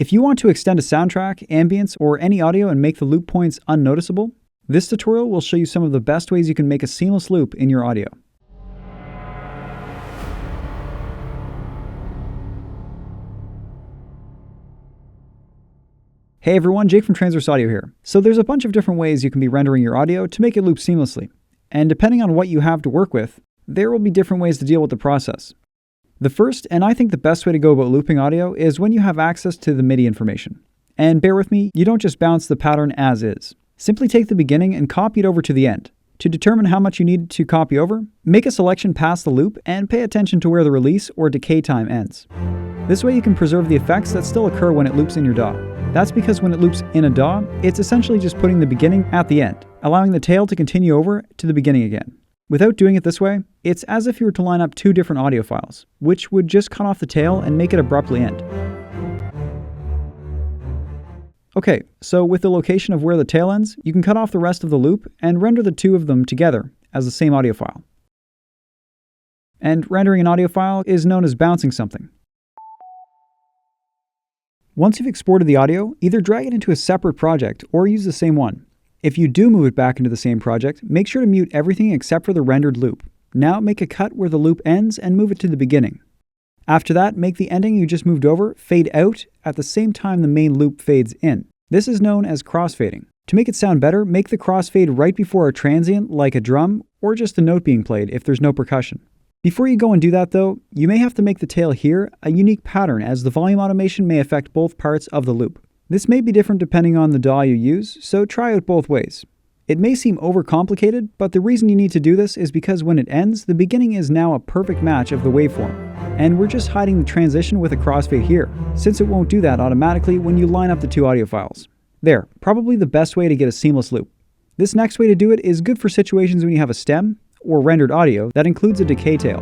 If you want to extend a soundtrack, ambience, or any audio and make the loop points unnoticeable, this tutorial will show you some of the best ways you can make a seamless loop in your audio. Hey everyone, Jake from Transverse Audio here. So there's a bunch of different ways you can be rendering your audio to make it loop seamlessly. And depending on what you have to work with, there will be different ways to deal with the process. The first, and I think the best way to go about looping audio, is when you have access to the MIDI information. And bear with me, you don't just bounce the pattern as is. Simply take the beginning and copy it over to the end. To determine how much you need to copy over, make a selection past the loop and pay attention to where the release or decay time ends. This way you can preserve the effects that still occur when it loops in your DAW. That's because when it loops in a DAW, it's essentially just putting the beginning at the end, allowing the tail to continue over to the beginning again. Without doing it this way, it's as if you were to line up two different audio files, which would just cut off the tail and make it abruptly end. Okay, so with the location of where the tail ends, you can cut off the rest of the loop and render the two of them together as the same audio file. And rendering an audio file is known as bouncing something. Once you've exported the audio, either drag it into a separate project or use the same one. If you do move it back into the same project, make sure to mute everything except for the rendered loop. Now make a cut where the loop ends and move it to the beginning. After that, make the ending you just moved over fade out at the same time the main loop fades in. This is known as crossfading. To make it sound better, make the crossfade right before a transient like a drum or just a note being played if there's no percussion. Before you go and do that though, you may have to make the tail here a unique pattern as the volume automation may affect both parts of the loop. This may be different depending on the DAW you use, so try out both ways. It may seem overcomplicated, but the reason you need to do this is because when it ends, the beginning is now a perfect match of the waveform. And we're just hiding the transition with a crossfade here, since it won't do that automatically when you line up the two audio files. There, probably the best way to get a seamless loop. This next way to do it is good for situations when you have a stem, or rendered audio, that includes a decay tail.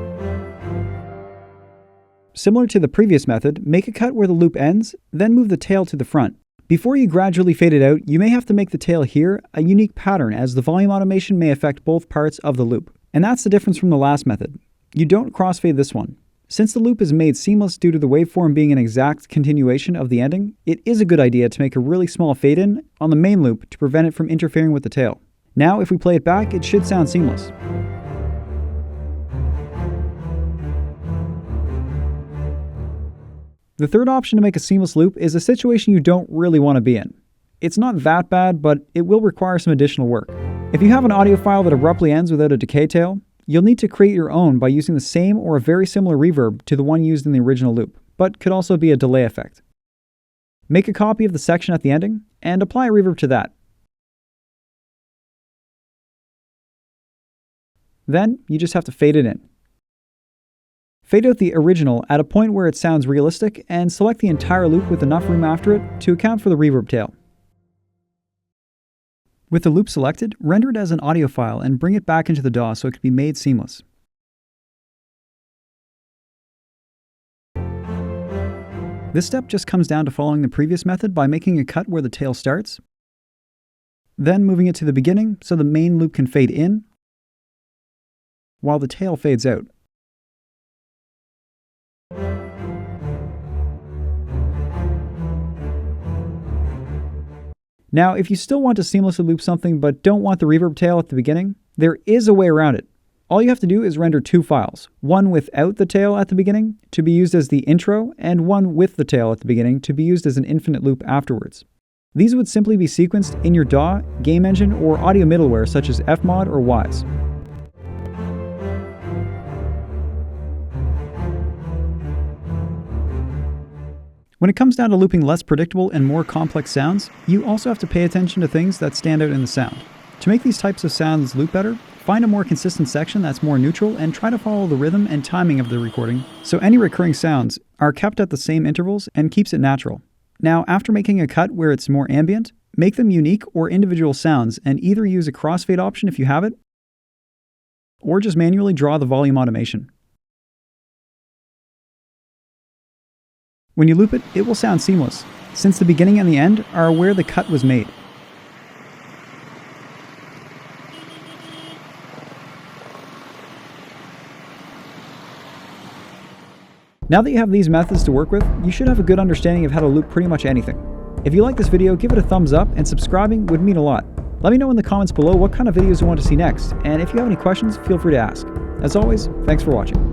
Similar to the previous method, make a cut where the loop ends, then move the tail to the front. Before you gradually fade it out, you may have to make the tail here a unique pattern as the volume automation may affect both parts of the loop. And that's the difference from the last method. You don't crossfade this one. Since the loop is made seamless due to the waveform being an exact continuation of the ending, it is a good idea to make a really small fade in on the main loop to prevent it from interfering with the tail. Now, if we play it back, it should sound seamless. The third option to make a seamless loop is a situation you don't really want to be in. It's not that bad, but it will require some additional work. If you have an audio file that abruptly ends without a decay tail, you'll need to create your own by using the same or a very similar reverb to the one used in the original loop, but could also be a delay effect. Make a copy of the section at the ending, and apply a reverb to that. Then, you just have to fade it in. Fade out the original at a point where it sounds realistic and select the entire loop with enough room after it to account for the reverb tail. With the loop selected, render it as an audio file and bring it back into the DAW so it can be made seamless. This step just comes down to following the previous method by making a cut where the tail starts, then moving it to the beginning so the main loop can fade in, while the tail fades out. Now, if you still want to seamlessly loop something but don't want the reverb tail at the beginning, there is a way around it. All you have to do is render two files, one without the tail at the beginning to be used as the intro, and one with the tail at the beginning to be used as an infinite loop afterwards. These would simply be sequenced in your DAW, game engine, or audio middleware such as Fmod or Wise. When it comes down to looping less predictable and more complex sounds, you also have to pay attention to things that stand out in the sound. To make these types of sounds loop better, find a more consistent section that's more neutral and try to follow the rhythm and timing of the recording, so any recurring sounds are kept at the same intervals and keeps it natural. Now, after making a cut where it's more ambient, make them unique or individual sounds and either use a crossfade option if you have it, or just manually draw the volume automation. When you loop it, it will sound seamless, since the beginning and the end are where the cut was made. Now that you have these methods to work with, you should have a good understanding of how to loop pretty much anything. If you like this video, give it a thumbs up, and subscribing would mean a lot. Let me know in the comments below what kind of videos you want to see next, and if you have any questions, feel free to ask. As always, thanks for watching.